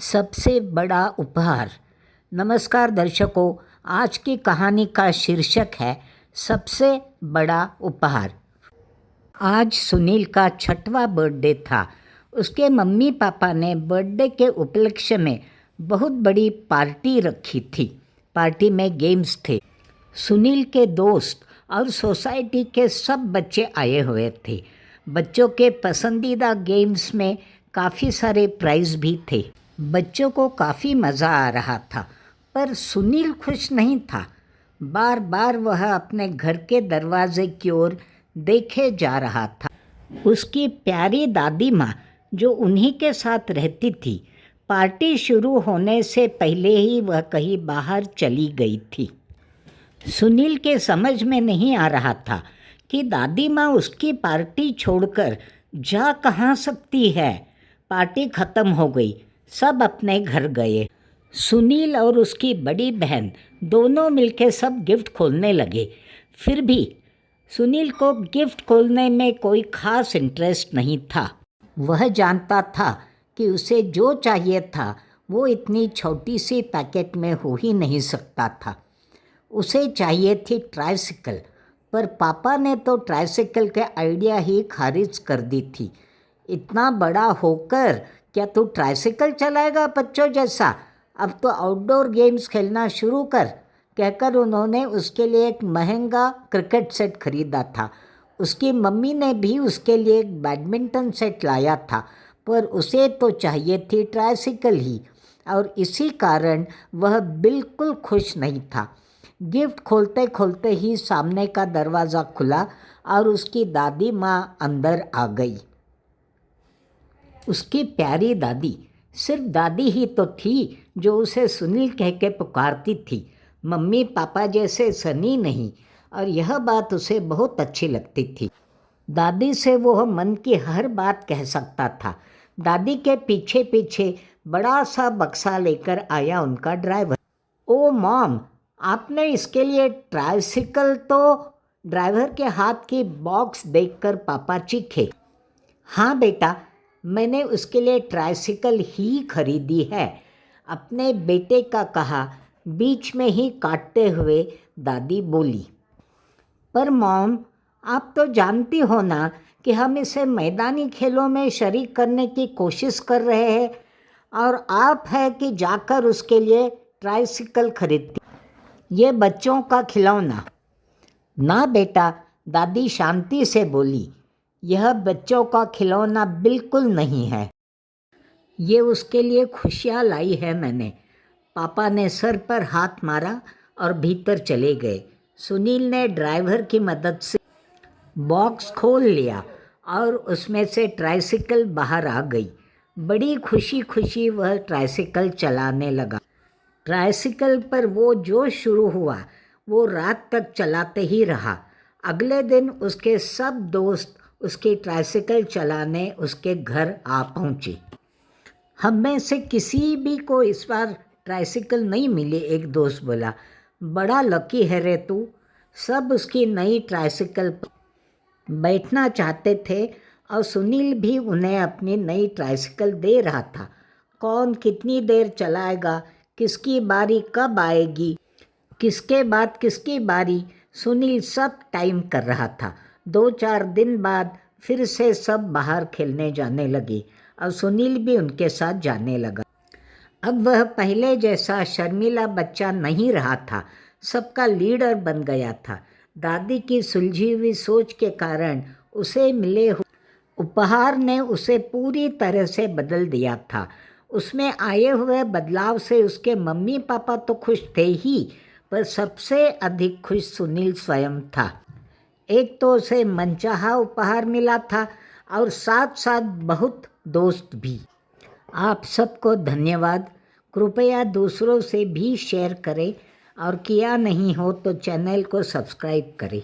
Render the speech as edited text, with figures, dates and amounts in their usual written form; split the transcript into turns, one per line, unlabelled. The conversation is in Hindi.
सबसे बड़ा उपहार। नमस्कार दर्शकों, आज की कहानी का शीर्षक है सबसे बड़ा उपहार। आज सुनील का 6वां बर्थडे था। उसके मम्मी पापा ने बर्थडे के उपलक्ष्य में बहुत बड़ी पार्टी रखी थी। पार्टी में गेम्स थे। सुनील के दोस्त और सोसाइटी के सब बच्चे आए हुए थे। बच्चों के पसंदीदा गेम्स में काफ़ी सारे प्राइज़ भी थे। बच्चों को काफ़ी मज़ा आ रहा था, पर सुनील खुश नहीं था। बार बार वह अपने घर के दरवाजे की ओर देखे जा रहा था। उसकी प्यारी दादी माँ जो उन्हीं के साथ रहती थी, पार्टी शुरू होने से पहले ही वह कहीं बाहर चली गई थी। सुनील के समझ में नहीं आ रहा था कि दादी माँ उसकी पार्टी छोड़कर जा कहाँ सकती है। पार्टी खत्म हो गई, सब अपने घर गए। सुनील और उसकी बड़ी बहन दोनों मिलकर सब गिफ्ट खोलने लगे। फिर भी सुनील को गिफ्ट खोलने में कोई खास इंटरेस्ट नहीं था। वह जानता था कि उसे जो चाहिए था वो इतनी छोटी सी पैकेट में हो ही नहीं सकता था। उसे चाहिए थी ट्राइसिकल, पर पापा ने तो ट्राइसिकल के आइडिया ही खारिज कर दी थी। इतना बड़ा होकर क्या तू ट्राइसिकल चलाएगा बच्चों जैसा? अब तो आउटडोर गेम्स खेलना शुरू कर, कहकर उन्होंने उसके लिए एक महंगा क्रिकेट सेट खरीदा था। उसकी मम्मी ने भी उसके लिए एक बैडमिंटन सेट लाया था, पर उसे तो चाहिए थी ट्राइसिकल ही, और इसी कारण वह बिल्कुल खुश नहीं था। गिफ्ट खोलते खोलते ही सामने का दरवाज़ा खुला और उसकी दादी माँ अंदर आ गई। उसकी प्यारी दादी, सिर्फ दादी ही तो थी जो उसे सुनील कह के पुकारती थी। मम्मी पापा जैसे सनी नहीं, और यह बात उसे बहुत अच्छी लगती थी। दादी से वह मन की हर बात कह सकता था। दादी के पीछे पीछे बड़ा सा बक्सा लेकर आया उनका ड्राइवर। ओ मॉम, आपने इसके लिए ट्राइसिकल? तो ड्राइवर के हाथ की बॉक्स देखकर पापा चीखे। हाँ बेटा, मैंने उसके लिए ट्राइसिकल ही खरीदी है, अपने बेटे का कहा बीच में ही काटते हुए दादी बोली। पर मॉम, आप तो जानती हो ना कि हम इसे मैदानी खेलों में शरीक करने की कोशिश कर रहे हैं, और आप है कि जाकर उसके लिए ट्राइसिकल खरीदती। ये बच्चों का खिलौना। ना बेटा, दादी शांति से बोली, यह बच्चों का खिलौना बिल्कुल नहीं है। ये उसके लिए खुशियाँ लाई है मैंने। पापा ने सर पर हाथ मारा और भीतर चले गए। सुनील ने ड्राइवर की मदद से बॉक्स खोल लिया और उसमें से ट्राइसिकल बाहर आ गई। बड़ी खुशी खुशी वह ट्राइसिकल चलाने लगा। ट्राइसिकल पर वो जो शुरू हुआ वो रात तक चलाते ही रहा। अगले दिन उसके सब दोस्त उसकी ट्राइसिकल चलाने उसके घर आ पहुँचे। हम में से किसी भी को इस बार ट्राइसिकल नहीं मिली, एक दोस्त बोला। बड़ा लकी है रे तू। सब उसकी नई ट्राइसिकल पर बैठना चाहते थे और सुनील भी उन्हें अपनी नई ट्राइसिकल दे रहा था। कौन कितनी देर चलाएगा, किसकी बारी कब आएगी, किसके बाद किसकी बारी, सुनील सब टाइम कर रहा था। 2-4 दिन बाद फिर से सब बाहर खेलने जाने लगे और सुनील भी उनके साथ जाने लगा। अब वह पहले जैसा शर्मीला बच्चा नहीं रहा था, सबका लीडर बन गया था। दादी की सुलझी हुई सोच के कारण उसे मिले उपहार ने उसे पूरी तरह से बदल दिया था। उसमें आए हुए बदलाव से उसके मम्मी पापा तो खुश थे ही, पर सबसे अधिक खुश सुनील स्वयं था। एक तो उसे मनचाहा उपहार मिला था और साथ साथ बहुत दोस्त भी। आप सबको धन्यवाद। कृपया दूसरों से भी शेयर करें, और किया नहीं हो तो चैनल को सब्सक्राइब करें।